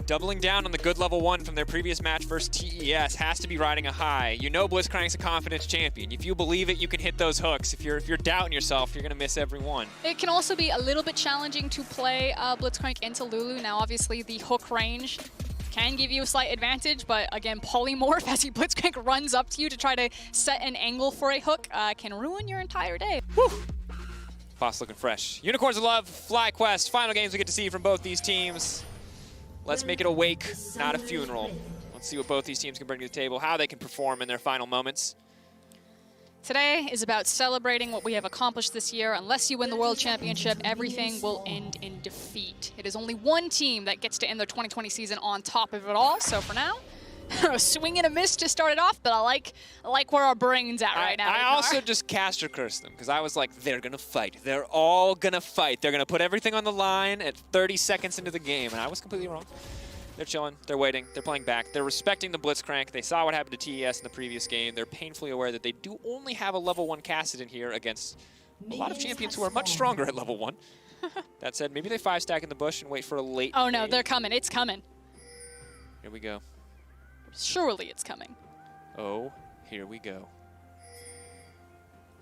Doubling down on the good level 1 from their previous match versus TES has to be riding a high. You know Blitzcrank's a confidence champion. If you believe it, you can hit those hooks. If you're doubting yourself, you're going to miss every one. It can also be a little bit challenging to play Blitzcrank into Lulu. Now, obviously, the hook range can give you a slight advantage, but again, polymorph as he Blitzcrank runs up to you to try to set an angle for a hook can ruin your entire day. Whew. Boss looking fresh. Unicorns of Love, FlyQuest, final games we get to see from both these teams. Let's make it a wake, not a funeral. Let's see what both these teams can bring to the table, how they can perform in their final moments. Today is about celebrating what we have accomplished this year. Unless you win the World Championship, everything will end in defeat. It is only one team that gets to end their 2020 season on top of it all. So for now, a swing and a miss to start it off, but I like where our brain's at right now. I also just caster cursed them because I was like, they're gonna fight. They're all gonna fight. They're gonna put everything on the line at 30 seconds into the game, and I was completely wrong. They're chilling, they're waiting, they're playing back, they're respecting the Blitzcrank. They saw what happened to TES in the previous game. They're painfully aware that they do only have a level 1 Kassadin here against a lot of champions who are much stronger at level 1. That said, maybe they 5-stack in the bush and wait for a late Oh no, game. they're coming, it's coming. Here we go. Surely it's coming. Oh, here we go.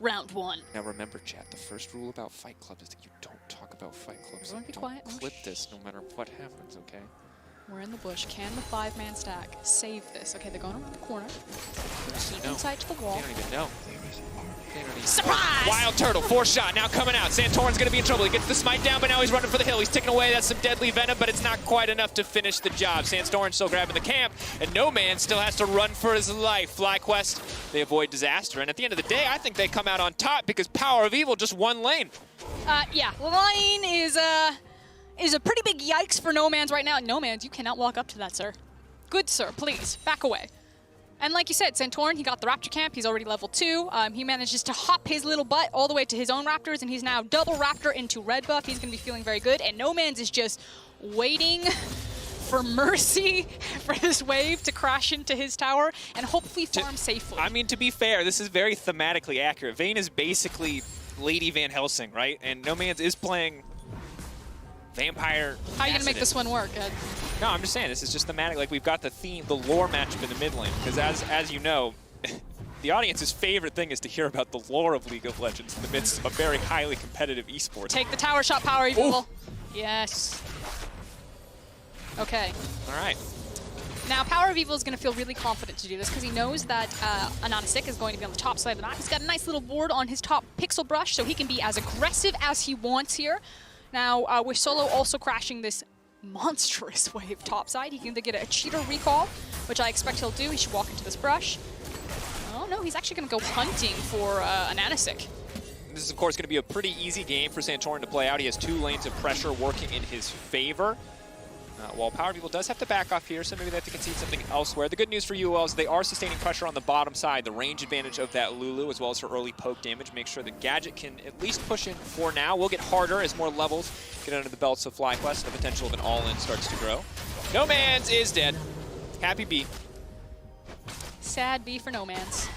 Round 1. Now remember, chat, the first rule about Fight Club is that you don't talk about Fight Clubs. Everyone be don't quiet. clip this no matter what happens, okay? We're in the bush. Can the 5-man stack save this? Okay, they're going around the corner. Keep No. inside to the wall. They don't even know. They don't even Surprise! Wild Turtle, 4-shot, now coming out. Santorin's gonna be in trouble. He gets the smite down, but now he's running for the hill. He's ticking away. That's some deadly venom, but it's not quite enough to finish the job. Santorin's still grabbing the camp, and No Man still has to run for his life. FlyQuest, they avoid disaster, and at the end of the day, I think they come out on top because Power of Evil just one lane. Yeah, line is a pretty big yikes for No Man's right now. No Man's, you cannot walk up to that, sir. Good sir, please, back away. And like you said, Santorin, he got the Raptor camp. He's already level 2. He manages to hop his little butt all the way to his own Raptors, and he's now double Raptor into red buff. He's going to be feeling very good. And No Man's is just waiting for mercy for this wave to crash into his tower and hopefully farm safely. I mean, to be fair, this is very thematically accurate. Vayne is basically Lady Van Helsing, right? And No Man's is playing Vampire. How are you going to make this one work? No, I'm just saying, this is just thematic. Like, we've got the theme, the lore matchup in the mid lane. Because as you know, the audience's favorite thing is to hear about the lore of League of Legends in the midst of a very highly competitive esports. Take the tower shot, Power Evil. Yes. Okay. All right. Now, Power of Evil is going to feel really confident to do this because he knows that Anonasik is going to be on the top side of the map. He's got a nice little board on his top pixel brush, so he can be as aggressive as he wants here. Now, with Solo also crashing this monstrous wave topside, he can either get a cheater recall, which I expect he'll do. He should walk into this brush. Oh no, he's actually going to go hunting for Anonasik. This is, of course, going to be a pretty easy game for Santorin to play out. He has 2 lanes of pressure working in his favor. While Power People does have to back off here, so maybe they have to concede something elsewhere. The good news for UOL is they are sustaining pressure on the bottom side. The range advantage of that Lulu, as well as her early poke damage, makes sure the Gadget can at least push in for now. Will get harder as more levels get under the belts of FlyQuest. The potential of an all-in starts to grow. No Man's is dead. Happy B. Sad B for No Man's.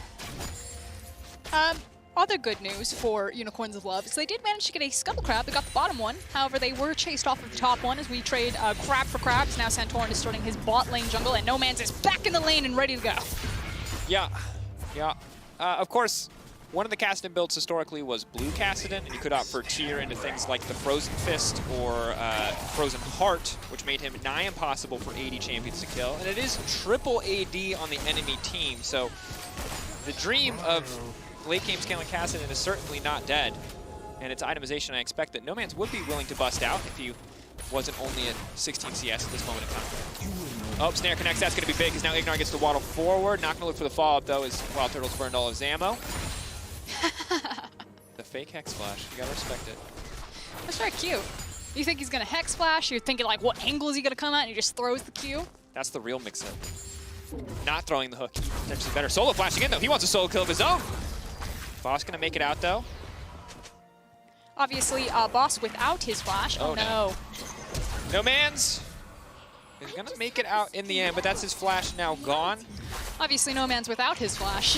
Other good news for Unicorns of Love is they did manage to get a Scuttle Crab. They got the bottom one. However, they were chased off of the top one as we trade Crab for Crabs. Now Santorin is starting his bot lane jungle, and No Man's is back in the lane and ready to go. Yeah. Of course, one of the Kassadin builds historically was blue Kassadin, and you could opt for tier into things like the Frozen Fist or Frozen Heart, which made him nigh impossible for AD champions to kill. And it is triple AD on the enemy team, so the dream of late game scaling Kassadin is certainly not dead, and its itemization, I expect that No Man's would be willing to bust out if he wasn't only at 16 CS at this moment in time. Oh, Snare connects, that's going to be big, because now Ignar gets to waddle forward. Not going to look for the follow-up, though, as Wild Turtle's burned all of his ammo. The fake Hex Flash, you gotta respect it. That's very cute. You think he's going to Hex Flash, you're thinking, like, what angle is he going to come at, and he just throws the Q? That's the real mix-up. Not throwing the hook, potentially better. Solo flashing in, though. He wants a solo kill of his own. Boss gonna make it out, though. Obviously, Boss without his flash. Oh no. No Man's is gonna make it out in the end, but that's his flash now gone. Obviously, No Man's without his flash.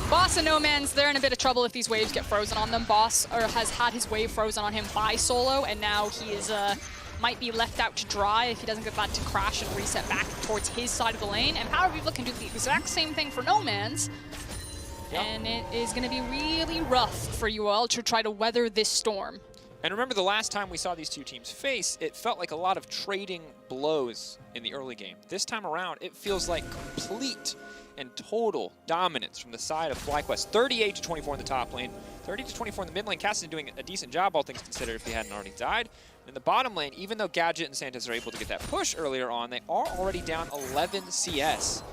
Boss and No Man's, they're in a bit of trouble if these waves get frozen on them. Boss has had his wave frozen on him by Solo, and now he is might be left out to dry if he doesn't get that to crash and reset back towards his side of the lane. And Power Viva can do the exact same thing for No Man's. Yep. And it is going to be really rough for UOL to try to weather this storm. And remember, the last time we saw these two teams face, it felt like a lot of trading blows in the early game. This time around, it feels like complete and total dominance from the side of FlyQuest. 38-24 in the top lane, 30-24 in the mid lane. Cassidy doing a decent job, all things considered, if he hadn't already died. In the bottom lane, even though Gadget and Santos are able to get that push earlier on, they are already down 11 CS.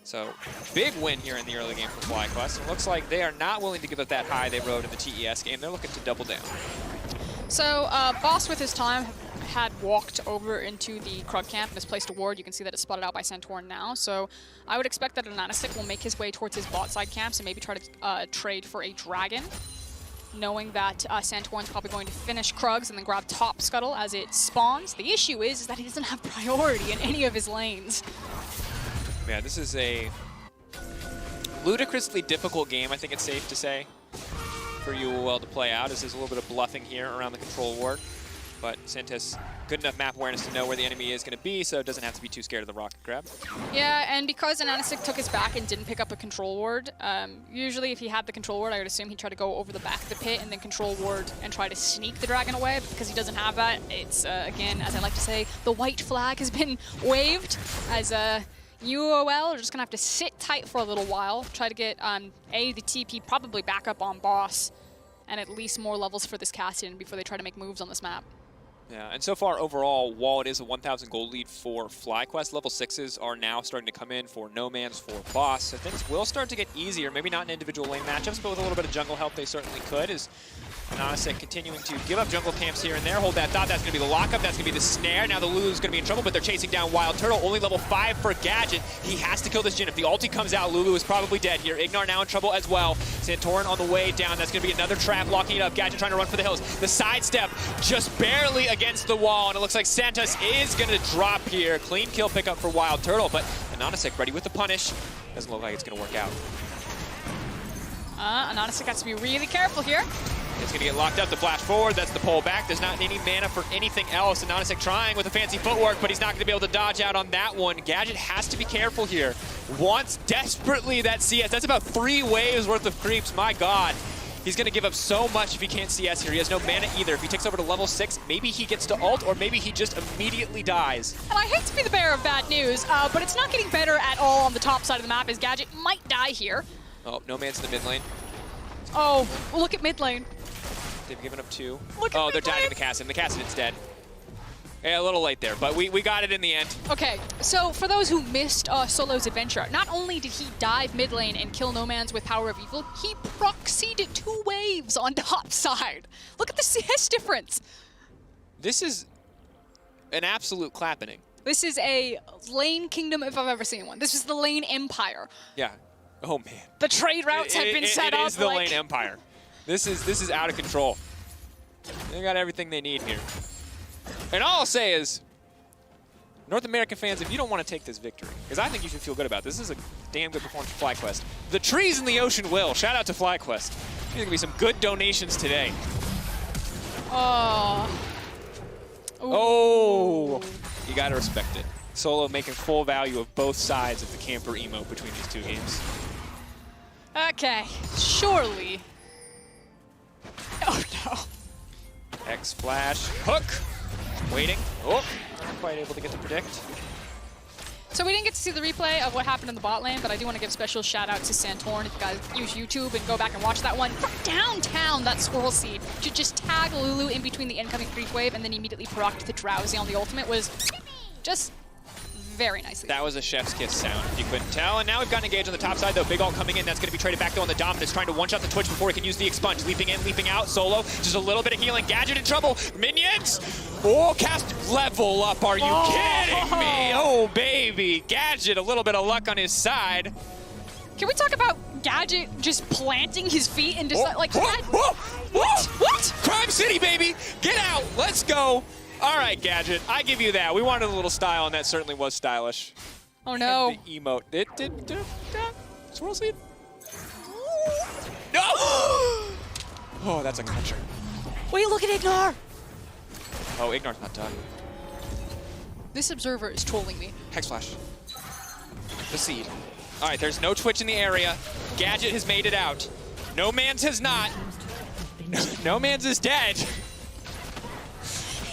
So, big win here in the early game for FlyQuest. It looks like they are not willing to give up that high they rode in the TES game. They're looking to double down. So, Boss with his time had walked over into the Krug camp and has placed a ward. You can see that it's spotted out by Santorin now. So, I would expect that Ananasik will make his way towards his bot side camps and maybe try to trade for a dragon, knowing that Santorin's probably going to finish Krugs and then grab top scuttle as it spawns. The issue is that he doesn't have priority in any of his lanes. Yeah, this is a ludicrously difficult game, I think it's safe to say, for UOL to play out, as there's a little bit of bluffing here around the control ward. But Santos, good enough map awareness to know where the enemy is going to be, so it doesn't have to be too scared of the rocket grab. Yeah, and because Ananasik took his back and didn't pick up a control ward, usually if he had the control ward, I would assume he'd try to go over the back of the pit and then control ward and try to sneak the dragon away. But because he doesn't have that, it's, again, as I like to say, the white flag has been waved as UOL are just going to have to sit tight for a little while, try to get, the TP probably back up on Boss, and at least more levels for this Cassian before they try to make moves on this map. Yeah, and so far overall, while it is a 1,000 gold lead for FlyQuest, level 6s are now starting to come in for No Man's, for Boss. So things will start to get easier, maybe not in individual lane matchups, but with a little bit of jungle help they certainly could, as Ananasik continuing to give up jungle camps here and there. Hold that thought, that's going to be the lockup, that's going to be the snare. Now the Lulu's going to be in trouble, but they're chasing down Wild Turtle. Only level 5 for Gadget. He has to kill this Jhin. If the ulti comes out, Lulu is probably dead here. Ignar now in trouble as well. Santorin on the way down. That's going to be another trap, locking it up. Gadget trying to run for the hills. The sidestep just barely against the wall, and it looks like Santos is going to drop here. Clean kill pickup for Wild Turtle, but Ananasik ready with the punish. Doesn't look like it's going to work out. Ananasik has to be really careful here. It's going to get locked up. The flash forward, that's the pull back. There's not any mana for anything else. Ananasik trying with the fancy footwork, but he's not going to be able to dodge out on that one. Gadget has to be careful here. Wants desperately that CS. That's about 3 waves worth of creeps. My God. He's going to give up so much if he can't CS here. He has no mana either. If he takes over to level 6, maybe he gets to ult, or maybe he just immediately dies. And I hate to be the bearer of bad news, but it's not getting better at all on the top side of the map, as Gadget might die here. Oh, No Man's in the mid lane. Oh, look at mid lane. They've given up 2. Oh, they're dying in the Cassian. The Cassian's dead. Yeah, a little late there, but we got it in the end. Okay, so for those who missed Solo's adventure, not only did he dive mid lane and kill No Man's with Power of Evil, he proxied 2 waves on top side. Look at the CS difference. This is an absolute clapping. This is a lane kingdom if I've ever seen one. This is the lane empire. Yeah. Oh, man. The trade routes have been set up. It is the lane empire. This is out of control. They got everything they need here. And all I'll say is, North American fans, if you don't want to take this victory, because I think you should feel good about this. This is a damn good performance for FlyQuest. The trees in the ocean will. Shout out to FlyQuest. There's going to be some good donations today. Oh. Oh. You got to respect it. Solo making full value of both sides of the camper emote between these 2 games. Okay, surely. Oh no. X flash, hook, waiting. Oh, not quite able to get to predict. So we didn't get to see the replay of what happened in the bot lane, but I do want to give special shout out to Santorin. If you guys use YouTube and go back and watch that one, from downtown, that Swirl Seed, to just tag Lulu in between the incoming creep wave and then immediately procced the Drowsy on the ultimate was just very nicely. That was a chef's kiss sound, if you couldn't tell. And now we've got an engage on the top side, though. Big ult coming in. That's going to be traded back, though, on the Dominus. Trying to one-shot the Twitch before he can use the expunge. Leaping in, leaping out. Solo, just a little bit of healing. Gadget in trouble. Minions! Oh, cast level up. Are you kidding me? Oh, baby. Gadget, a little bit of luck on his side. Can we talk about Gadget just planting his feet and just like... What? Crime City, baby! Get out! Let's go! All right, Gadget, I give you that. We wanted a little style, and that certainly was stylish. Oh, no. And the emote. Did Swirl Seed? No! Oh, that's a clutcher. Wait, look at Ignar. Oh, Ignor's not done. This observer is trolling me. Hex Flash. The seed. All right, there's no Twitch in the area. Gadget has made it out. No Man's has not. No Man's is dead.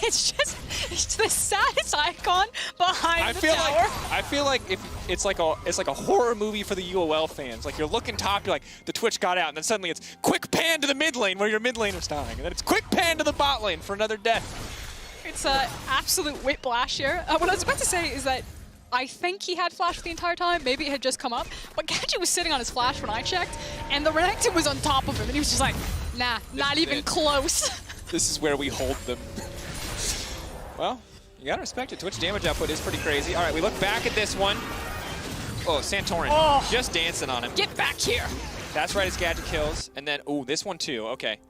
It's the saddest icon behind the tower. I feel like if it's like a horror movie for the UOL fans. Like you're looking top, you're like the Twitch got out, and then suddenly it's quick pan to the mid lane where your mid laner's dying, and then it's quick pan to the bot lane for another death. It's absolute whiplash here. What I was about to say is that I think he had flash the entire time. Maybe it had just come up, but Gadget was sitting on his flash when I checked, and the Renekton was on top of him, and he was just like, nah, not even close. This is where we hold them. Well, you gotta respect it. Twitch damage output is pretty crazy. All right, we look back at this one. Oh, Santorin, just dancing on him. Get back here. That's right, his Gadget kills. And then, ooh, this one too, okay.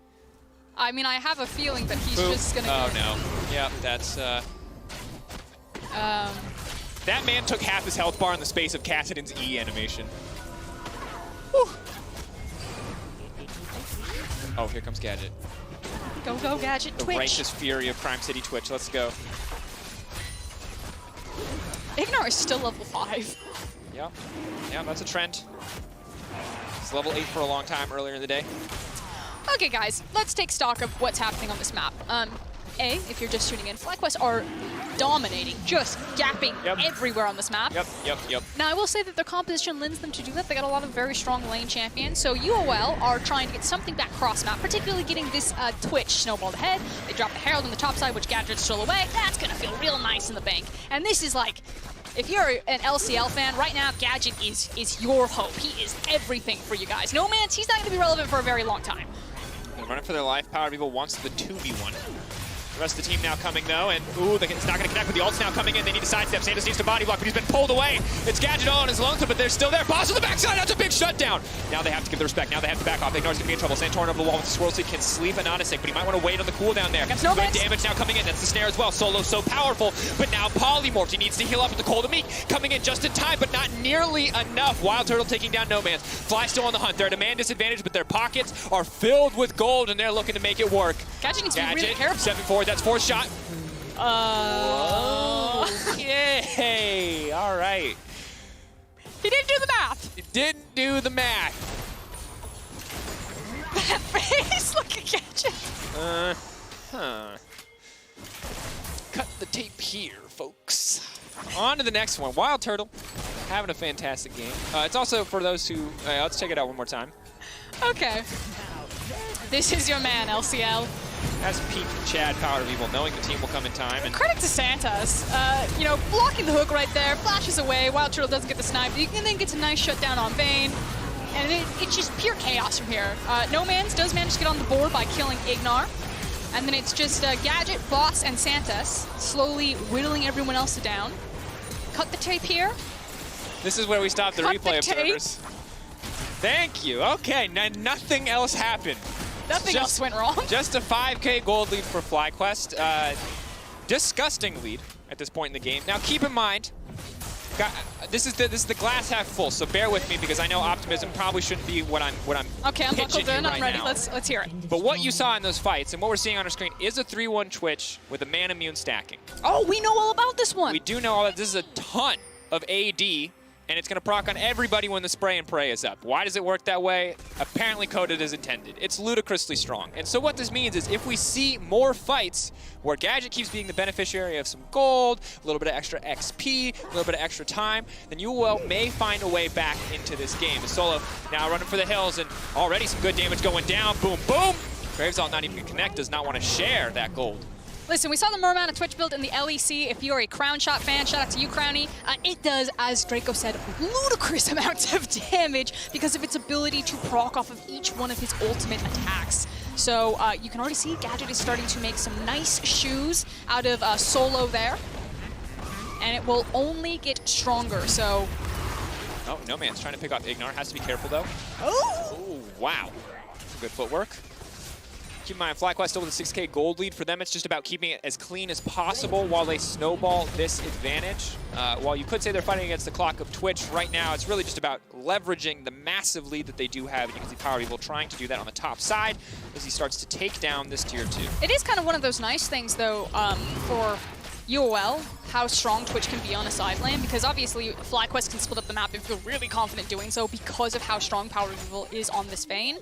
I mean, I have a feeling that he's Boop. just gonna Oh, no. Yep, that's, That man took half his health bar in the space of Kassadin's E animation. Whew. Oh, here comes Gadget. Go, Gadget, The Twitch. righteous fury of Crime City Twitch. Let's go. Ignor is still level 5. Yeah, that's a trend. It's level 8 for a long time earlier in the day. Okay, guys, let's take stock of what's happening on this map. If you're just tuning in, FlyQuest are dominating, just gapping everywhere on this map. Yep. Now, I will say that their composition lends them to do that. They got a lot of very strong lane champions. So UOL are trying to get something back cross-map, particularly getting this Twitch snowballed ahead. They drop the Herald on the top side, which Gadget's still away. That's going to feel real nice in the bank. And this is like, if you're an LCL fan, right now, Gadget is your hope. He is everything for you guys. No Man's, he's not going to be relevant for a very long time. They're running for their life. Power People wants the 2v1. The rest of the team now coming, though, and ooh, it's not going to connect with the ults now coming in. They need to sidestep. Santos needs to body block, but he's been pulled away. It's Gadget all on his lonesome, but they're still there. Boss on the backside, that's a big shutdown. Now they have to give the respect. Now they have to back off. Ignor's going to be in trouble. Santorin over the wall with the swirl seed can sleep Anonisic, but he might want to wait on the cooldown there. Good damage now coming in. That's the snare as well. Solo so powerful, but now polymorphed. He needs to heal up with the Cold of Meek. Coming in just in time, but not nearly enough. Wild Turtle taking down No Man's. Fly still on the hunt. They're at a man disadvantage, but their pockets are filled with gold, and they're looking to make it work. Gadget needs to be really careful. 7-4, that's 4th shot. Yay! All right. He didn't do the math. He didn't do the math. That face, look at Gadget. Cut the tape here, folks. On to the next one. Wild Turtle, having a fantastic game. It's also for those who, let's check it out one more time. Okay. This is your man, LCL. That's peak Chad Power of Evil, knowing the team will come in time. And credit to Santos. You know, blocking the hook right there, flashes away. Wild Turtle doesn't get the snipe, and then gets a nice shutdown on Vayne. And it's just pure chaos from here. No Man's does manage to get on the board by killing Ignar. And then it's just Gadget, Boss, and Santos slowly whittling everyone else down. Cut the tape here. This is where we stop the replay observers. Thank you. Okay, now nothing else happened. Nothing else went wrong. Just a 5K gold lead for FlyQuest. Disgusting lead at this point in the game. Now keep in mind, this is the glass half full, so bear with me because I know optimism probably shouldn't be what I'm okay, I'm buckled in, I'm ready. Now. Let's hear it. But what you saw in those fights and what we're seeing on our screen is a 3-1 Twitch with a man immune stacking. Oh, we know all about this one. We do know all that. This is a ton of AD. And it's going to proc on everybody when the spray and pray is up. Why does it work that way? Apparently coded as intended. It's ludicrously strong. And so what this means is if we see more fights where Gadget keeps being the beneficiary of some gold, a little bit of extra XP, a little bit of extra time, then UOL may find a way back into this game. The Solo now running for the hills, and already some good damage going down. Boom, boom. Graves Alt not even gonna connect, does not want to share that gold. Listen, we saw the Merman Twitch build in the LEC. If you're a Crown Shot fan, shout out to you, Crowny. It does, as Draco said, ludicrous amounts of damage because of its ability to proc off of each one of his ultimate attacks. So you can already see Gadget is starting to make some nice shoes out of Solo there. And it will only get stronger, so... Oh, No Man's trying to pick off Ignar. Has to be careful, though. Oh! Ooh, wow. Some good footwork. Keep in mind, FlyQuest still with a 6K gold lead. For them, it's just about keeping it as clean as possible while they snowball this advantage. While you could say they're fighting against the clock of Twitch, right now it's really just about leveraging the massive lead that they do have. And you can see Power of Evil trying to do that on the top side as he starts to take down this tier 2. It is kind of one of those nice things, though, for UOL, how strong Twitch can be on a side lane, because obviously FlyQuest can split up the map and feel really confident doing so because of how strong Power of Evil is on this Vayne.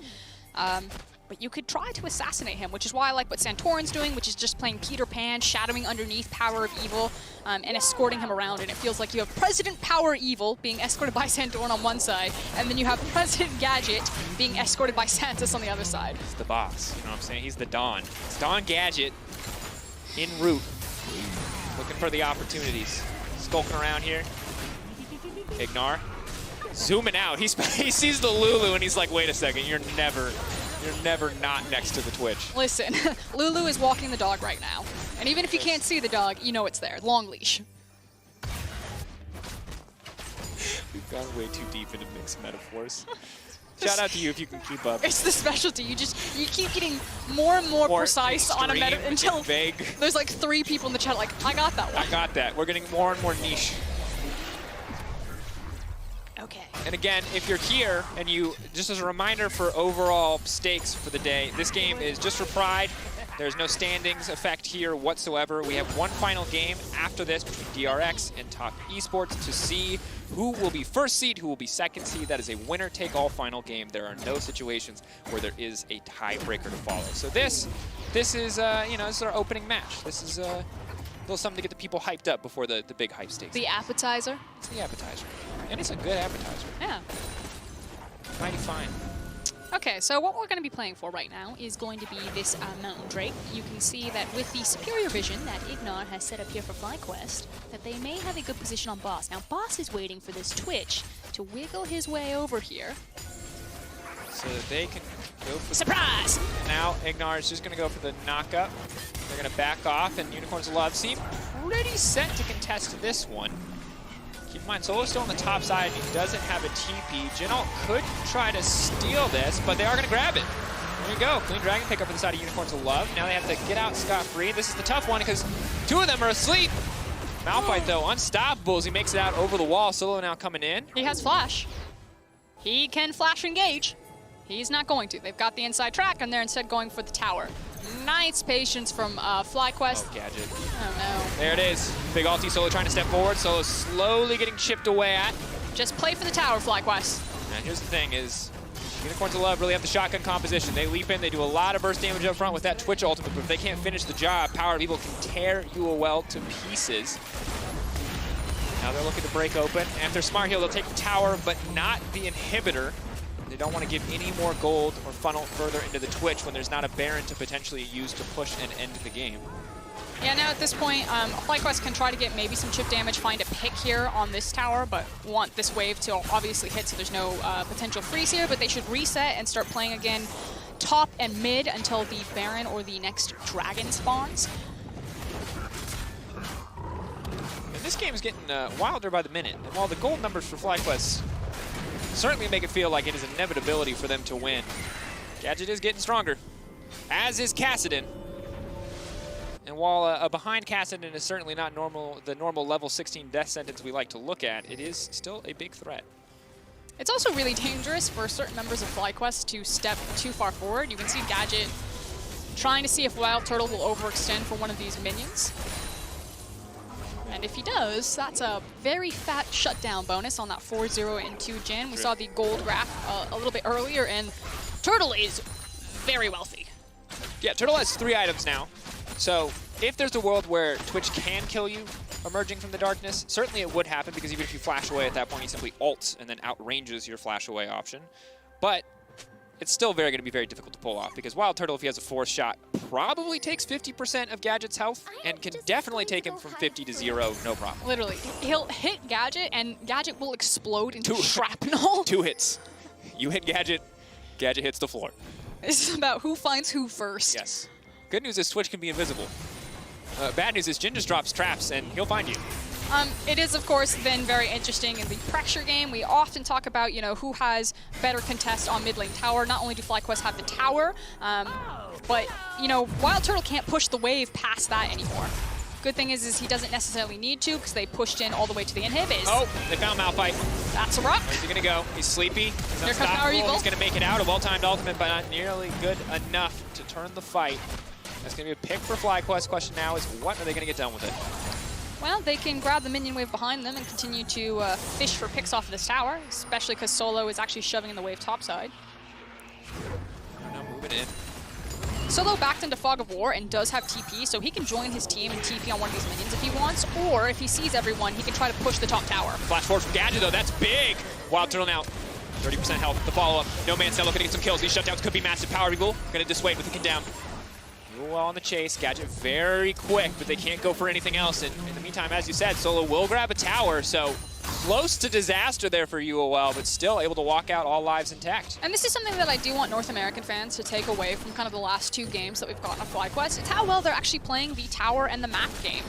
But you could try to assassinate him, which is why I like what Santorin's doing, which is just playing Peter Pan, shadowing underneath Power of Evil, and escorting him around. And it feels like you have President Power Evil being escorted by Santorin on one side, and then you have President Gadget being escorted by Santos on the other side. He's the boss, you know what I'm saying? He's the Don. It's Don Gadget en route, looking for the opportunities. Skulking around here. Ignar. Zooming out. He sees the Lulu, and he's like, wait a second, you're never not next to the Twitch. Listen, Lulu is walking the dog right now. And even if you can't see the dog, you know it's there. Long leash. We've gone way too deep into mixed metaphors. Shout out to you if you can keep up. It's the specialty. You keep getting more and more precise on a meta until vague. There's like 3 people in the chat like, I got that one. I got that. We're getting more and more niche. Okay. And again, if you're here and you, just as a reminder for overall stakes for the day, this game is just for pride. There's no standings effect here whatsoever. We have one final game after this between DRX and Top Esports to see who will be first seed, who will be second seed. That is a winner-take-all final game. There are no situations where there is a tiebreaker to follow. So this is, you know, this is our opening match. This is a little something to get the people hyped up before the big hype stakes. The appetizer? It's the appetizer. And it's a good appetizer. Yeah. Mighty fine. Okay, so what we're going to be playing for right now is going to be this Mountain Drake. You can see that with the superior vision that Ignar has set up here for FlyQuest, that they may have a good position on Boss. Now, Boss is waiting for this Twitch to wiggle his way over here. So that they can go for Surprise! Now, Ignar is just going to go for the knockup. They're going to back off, and Unicorns of Love seem pretty set to contest this one. Keep in mind, Solo's still on the top side, and he doesn't have a TP. Jinalt could try to steal this, but they are going to grab it. There you go. Clean Dragon pick up for the side of Unicorns of Love. Now they have to get out scot-free. This is the tough one because 2 of them are asleep. Malphite, though, unstoppable as he makes it out over the wall. Solo now coming in. He has Flash. He can Flash engage. He's not going to. They've got the inside track, and they're instead going for the tower. Nice patience from FlyQuest. Oh, Gadget. Oh, no. There it is. Big ulti, Solo trying to step forward. Solo slowly getting chipped away at. Just play for the tower, FlyQuest. And here's the thing is, Unicorns of Love really have the shotgun composition. They leap in, they do a lot of burst damage up front with that Twitch ultimate, but if they can't finish the job, Power of Evil can tear UOL to pieces. Now they're looking to break open, and if they're smart here, they'll take the tower, but not the inhibitor. They don't want to give any more gold or funnel further into the Twitch when there's not a Baron to potentially use to push and end the game. Yeah, now at this point, FlyQuest can try to get maybe some chip damage, find a pick here on this tower, but want this wave to obviously hit, so there's no potential freeze here, but they should reset and start playing again top and mid until the Baron or the next Dragon spawns. And this game is getting wilder by the minute, and while the gold numbers for FlyQuest certainly make it feel like it is an inevitability for them to win, Gadget is getting stronger, as is Kassadin. And while a behind Kassadin is certainly not the normal level 16 death sentence we like to look at, it is still a big threat. It's also really dangerous for certain members of FlyQuest to step too far forward. You can see Gadget trying to see if Wild Turtle will overextend for one of these minions. And if he does, that's a very fat shutdown bonus on that 4-0 into Jin. We saw the gold graph a little bit earlier, and Turtle is very wealthy. Yeah, Turtle has 3 items now. So if there's a world where Twitch can kill you emerging from the darkness, certainly it would happen because even if you flash away at that point, he simply ults and then outranges your flash away option. But it's still going to be very difficult to pull off because Wild Turtle, if he has a force shot, probably takes 50% of Gadget's health and can definitely take him from 50 to 0, no problem. Literally. He'll hit Gadget and Gadget will explode into shrapnel. 2 hits. You hit Gadget, Gadget hits the floor. This is about who finds who first. Yes. Good news is Twitch can be invisible. Bad news is Jin just drops traps and he'll find you. It is, of course, then very interesting in the pressure game. We often talk about, you know, who has better contest on mid lane tower. Not only do FlyQuest have the tower, But, you know, Wild Turtle can't push the wave past that anymore. Good thing is he doesn't necessarily need to because they pushed in all the way to the inhib. Oh, they found Malphite. That's a rock. Where's he gonna go? He's sleepy. He's There comes Power unstoppable. Eagle. He's gonna make it out. A well-timed ultimate, but not nearly good enough to turn the fight. That's gonna be a pick for FlyQuest. Question now is, what are they gonna get done with it? Well, they can grab the minion wave behind them and continue to fish for picks off of this tower, especially because Solo is actually shoving in the wave topside. Now moving in. Solo backed into Fog of War and does have TP, so he can join his team and TP on one of these minions if he wants, or if he sees everyone, he can try to push the top tower. Flash forward from Gadget, though. That's big. Wild Turtle now. 30% health. The follow-up. No Man's still looking to get some kills. These shutdowns could be massive. Power Eagle going to dissuade with the kick down. UOL on the chase. Gadget very quick, but they can't go for anything else. And in the meantime, as you said, Solo will grab a tower, so close to disaster there for UOL, but still able to walk out all lives intact. And this is something that I do want North American fans to take away from kind of the last 2 games that we've gotten on FlyQuest. It's how well they're actually playing the tower and the map game.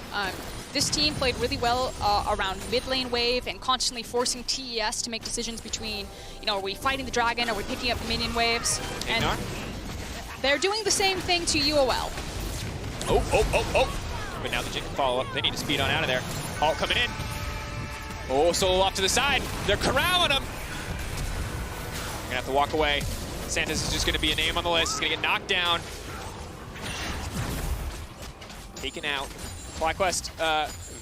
This team played really well around mid lane wave and constantly forcing TES to make decisions between, you know, are we fighting the dragon, are we picking up the minion waves? And they're doing the same thing to UOL. Oh. But now the Jin can follow up. They need to speed on out of there. Alt coming in. Oh, Solo off to the side. They're corralling him. They're gonna have to walk away. Santos is just gonna be a name on the list. He's gonna get knocked down. Taken out. FlyQuest,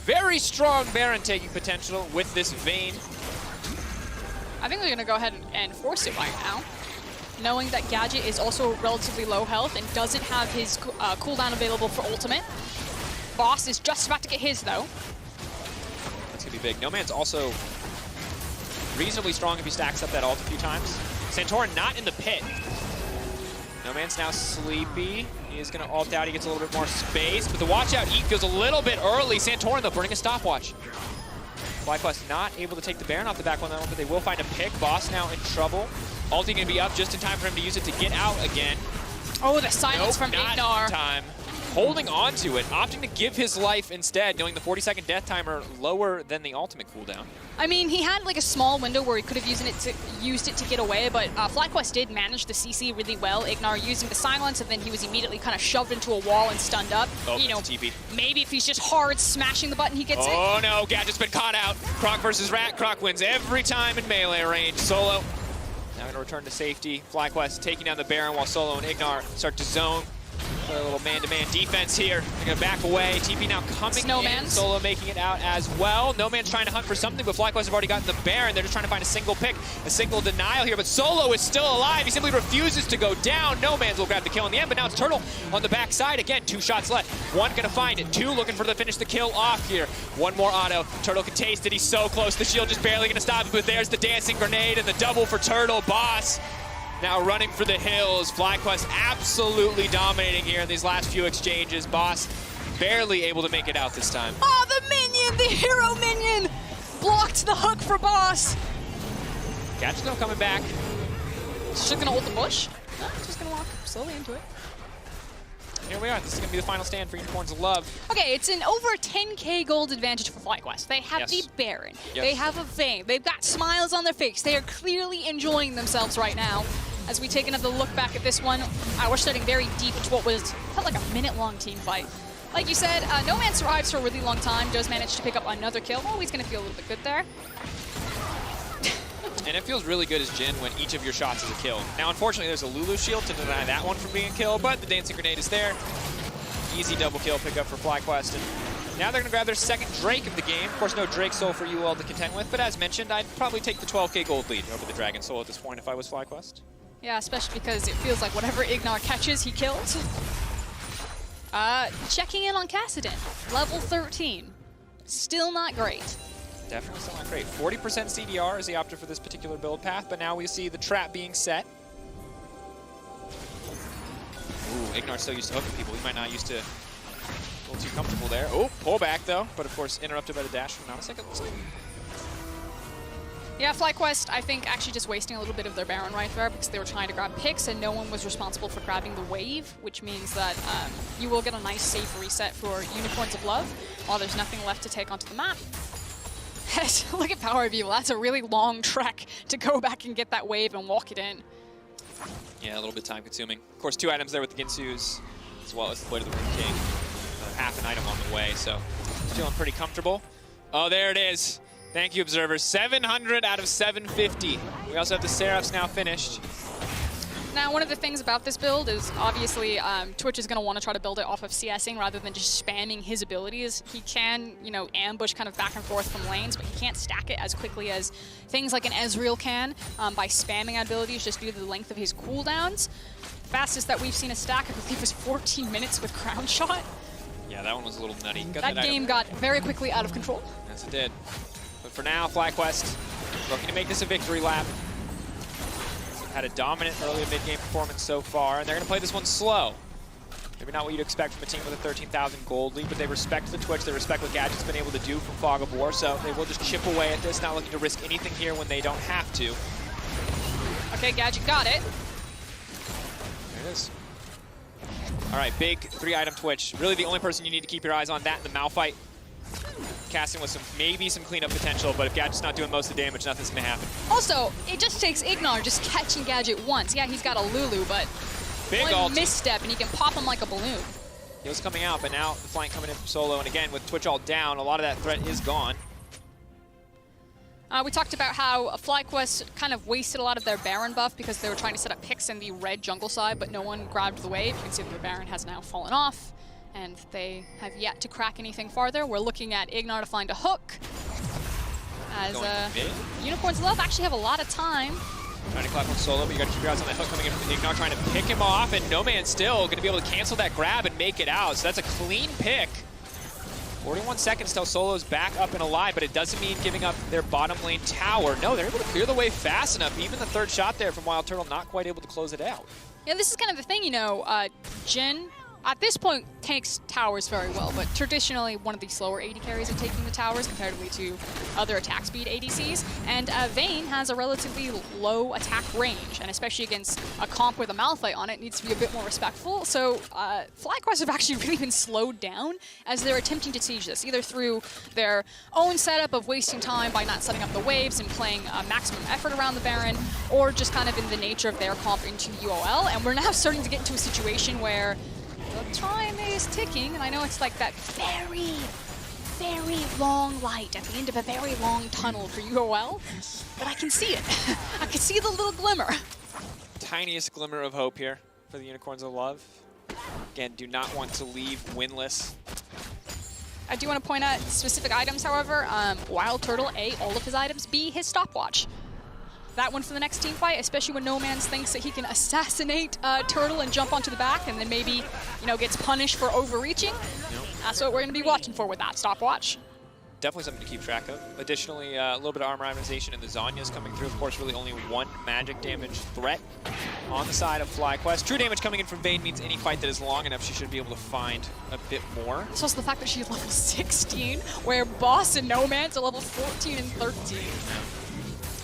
very strong Baron taking potential with this Vayne. I think they're gonna go ahead and force it right now, knowing that Gadget is also relatively low health and doesn't have his cooldown available for ultimate. Boss is just about to get his, though. That's gonna be big. No Man's also reasonably strong if he stacks up that ult a few times. Santorin not in the pit. No Man's now sleepy. He is gonna ult out, he gets a little bit more space, but the watch out eat feels a little bit early. Santorin though burning a stopwatch. FlyQuest not able to take the Baron off the back on that one, but they will find a pick. Boss now in trouble. Ulti gonna be up just in time for him to use it to get out again. Oh, the silence from not Ignar. in time. Holding on to it, opting to give his life instead, knowing the 40-second death timer lower than the ultimate cooldown. I mean, he had like a small window where he could have used it to get away, but FlyQuest did manage the CC really well. Ignar using the silence, and then he was immediately kind of shoved into a wall and stunned up. Oh, you know, TP. Maybe if he's just hard smashing the button, he gets it. Oh no, Gadget's been caught out. Croc versus Rat. Croc wins every time in melee range. Solo now gonna return to safety. FlyQuest taking down the Baron while Solo and Ignar start to zone. Play a little man-to-man defense here. They're gonna back away. TP now coming in. Solo making it out as well. No Man's trying to hunt for something, but FlyQuest have already gotten the Baron. They're just trying to find a single pick, a single denial here. But Solo is still alive. He simply refuses to go down. No Man's will grab the kill in the end, but now it's Turtle on the backside. Again, 2 shots left. 1 gonna find it. 2 looking for the finish the kill off here. 1 more auto. Turtle can taste it. He's so close. The shield just barely gonna stop it, but there's the dancing grenade and the double for Turtle. Boss now running for the hills. FlyQuest absolutely dominating here in these last few exchanges. Boss barely able to make it out this time. Oh, the minion, the hero minion, blocked the hook for Boss. Gadget's now coming back. She's just gonna ult the bush. No, just gonna walk slowly into it. Here we are. This is gonna be the final stand for Unicorns of Love. Okay, it's an over 10k gold advantage for FlyQuest. They have the Baron. They have a Vayne. They've got smiles on their face. They are clearly enjoying themselves right now. As we take another look back at this one, we're starting very deep into what felt like a minute-long team fight. Like you said, No Man survives for a really long time, does manage to pick up another kill. Oh, he's gonna feel a little bit good there. And it feels really good as Jin when each of your shots is a kill. Now, unfortunately, there's a Lulu shield to deny that one from being a kill, but the dancing grenade is there. Easy double kill pickup for FlyQuest. And now they're gonna grab their second Drake of the game. Of course, no Drake Soul for UOL to contend with, but as mentioned, I'd probably take the 12k gold lead over the Dragon Soul at this point if I was FlyQuest. Yeah, especially because it feels like whatever Ignar catches, he kills. Checking in on Kassadin, level 13. Still not great. Definitely still not great. 40% CDR as he opted for this particular build path, but now we see the trap being set. Ooh, Ignar's so used to hooking people, he might not used to a little too comfortable there. Oh, pull back though, but of course interrupted by the dash from Namasek, it looks like. Yeah, FlyQuest, I think, actually just wasting a little bit of their Baron right there because they were trying to grab picks and no one was responsible for grabbing the wave, which means that you will get a nice safe reset for Unicorns of Love while there's nothing left to take onto the map. Look at Power of Evil. That's a really long trek to go back and get that wave and walk it in. Yeah, a little bit time consuming. Of course, 2 items there with the Ginsus, as well as the Blade of the Rune King. Half an item on the way, so feeling pretty comfortable. Oh, there it is. Thank you, observers. 700 out of 750. We also have the Seraphs now finished. Now, one of the things about this build is obviously Twitch is going to want to try to build it off of CSing rather than just spamming his abilities. He can, you know, ambush kind of back and forth from lanes, but he can't stack it as quickly as things like an Ezreal can by spamming abilities just due to the length of his cooldowns. Fastest that we've seen a stack, I believe, was 14 minutes with Crown Shot. Yeah, that one was a little nutty. That game got very quickly out of control. Yes, it did. But for now, FlyQuest looking to make this a victory lap. Had a dominant early and mid-game performance so far, and they're going to play this one slow. Maybe not what you'd expect from a team with a 13,000 gold lead, but they respect the Twitch, they respect what Gadget's been able to do from Fog of War, so they will just chip away at this, not looking to risk anything here when they don't have to. Okay, Gadget got it. There it is. All right, big 3-item Twitch. Really the only person you need to keep your eyes on, that and the Malphite. Casting with maybe some cleanup potential, but if Gadget's not doing most of the damage, nothing's going to happen. Also, it just takes Ignar just catching Gadget once. Yeah, he's got a Lulu, but big one misstep and he can pop him like a balloon. He was coming out, but now the flank coming in from Solo, and again, with Twitch all down, a lot of that threat is gone. We talked about how FlyQuest kind of wasted a lot of their Baron buff because they were trying to set up picks in the red jungle side, but no one grabbed the wave. You can see that the Baron has now fallen off, and they have yet to crack anything farther. We're looking at Ignar to find a hook. As Unicorns Love actually have a lot of time. Trying to clap on Solo, but you got to keep your eyes on that hook coming in from Ignar, trying to pick him off, and No Man's still going to be able to cancel that grab and make it out. So that's a clean pick. 41 seconds till Solo's back up and alive, but it doesn't mean giving up their bottom lane tower. No, they're able to clear the way fast enough. Even the 3rd shot there from Wild Turtle, not quite able to close it out. Yeah, this is kind of the thing, you know, Jhin, at this point, takes towers very well, but traditionally one of the slower AD carries are taking the towers comparatively to other attack speed ADCs. And Vayne has a relatively low attack range, and especially against a comp with a Malphite on it, needs to be a bit more respectful. So FlyQuest have actually really been slowed down as they're attempting to siege this, either through their own setup of wasting time by not setting up the waves and playing maximum effort around the Baron, or just kind of in the nature of their comp into UOL. And we're now starting to get into a situation where the time is ticking, and I know it's like that very, very long light at the end of a very long tunnel for UOL, but I can see it. I can see the little glimmer. Tiniest glimmer of hope here for the Unicorns of Love. Again, do not want to leave winless. I do want to point out specific items, however. Wild Turtle, A, all of his items, B, his stopwatch. That one for the next team fight, especially when No Man's thinks that he can assassinate Turtle and jump onto the back and then maybe, you know, gets punished for overreaching. That's what we're going to be watching for with that stopwatch. Definitely something to keep track of. Additionally, a little bit of armor optimization in the Zhonya's coming through. Of course, really only 1 magic damage threat on the side of FlyQuest. True damage coming in from Vayne means any fight that is long enough, she should be able to find a bit more. It's also the fact that she's level 16, where Boss and No Man's are level 14 and 13.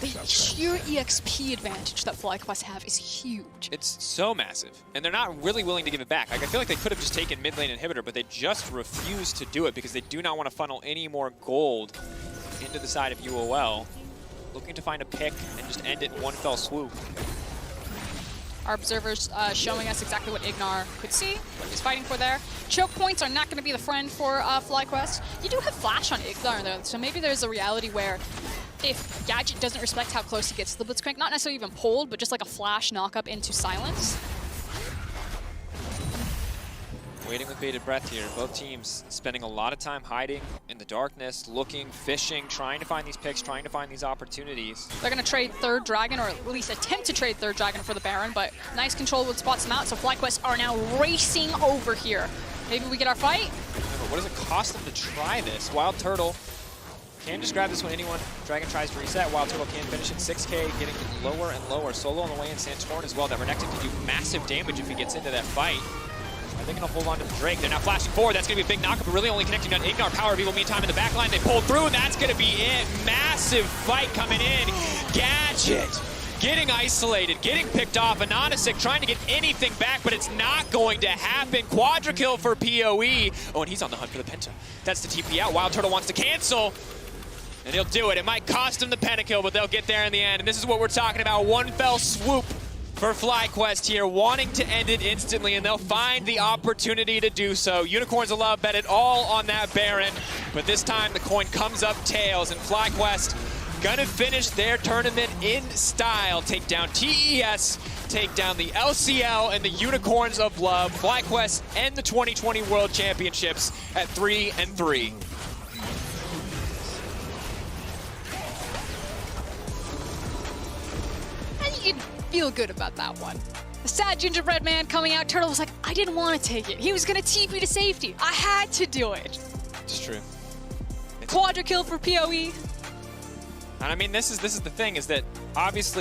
The sheer EXP advantage that FlyQuest have is huge. It's so massive, and they're not really willing to give it back. Like, I feel like they could have just taken mid lane inhibitor, but they just refuse to do it because they do not want to funnel any more gold into the side of UOL. Looking to find a pick and just end it in one fell swoop. Our observers showing us exactly what Ignar could see, what he's fighting for there. Choke points are not going to be the friend for FlyQuest. You do have flash on Ignar though, so maybe there's a reality where if Gadget doesn't respect how close he gets to the Blitzcrank, not necessarily even pulled, but just like a flash knock-up into silence. Waiting with bated breath here. Both teams spending a lot of time hiding in the darkness, looking, fishing, trying to find these picks, trying to find these opportunities. They're going to trade 3rd Dragon, or at least attempt to trade 3rd Dragon for the Baron, but nice control would spots them out, so FlyQuest are now racing over here. Maybe we get our fight? Remember, what does it cost them to try this? Wild Turtle can just grab this when anyone. Dragon tries to reset. Wild Turtle can finish at 6K, getting lower and lower. Solo on the way in Santorin as well. That Renekton can do massive damage if he gets into that fight. Are they going to hold on to the Drake? They're now flashing forward. That's going to be a big knockup, but really only connecting on Ignar. Power of Evil meantime in the back line. They pull through, and that's going to be it. Massive fight coming in. Gadget getting isolated, getting picked off. Anonisic trying to get anything back, but it's not going to happen. Quadra kill for PoE. Oh, and he's on the hunt for the Penta. That's the TP out. Wild Turtle wants to cancel. And he'll do it. It might cost him the pentakill, but they'll get there in the end. And this is what we're talking about. One fell swoop for FlyQuest here, wanting to end it instantly, and they'll find the opportunity to do so. Unicorns of Love bet it all on that Baron, but this time the coin comes up tails, and FlyQuest gonna finish their tournament in style. Take down TES, take down the LCL and the Unicorns of Love. FlyQuest end the 2020 World Championships at 3-3. You feel good about that one. The sad gingerbread man coming out, Turtle was like, I didn't want to take it. He was going to TP to safety. I had to do it. It's true. Quadra kill for PoE. And I mean, this is the thing, is that obviously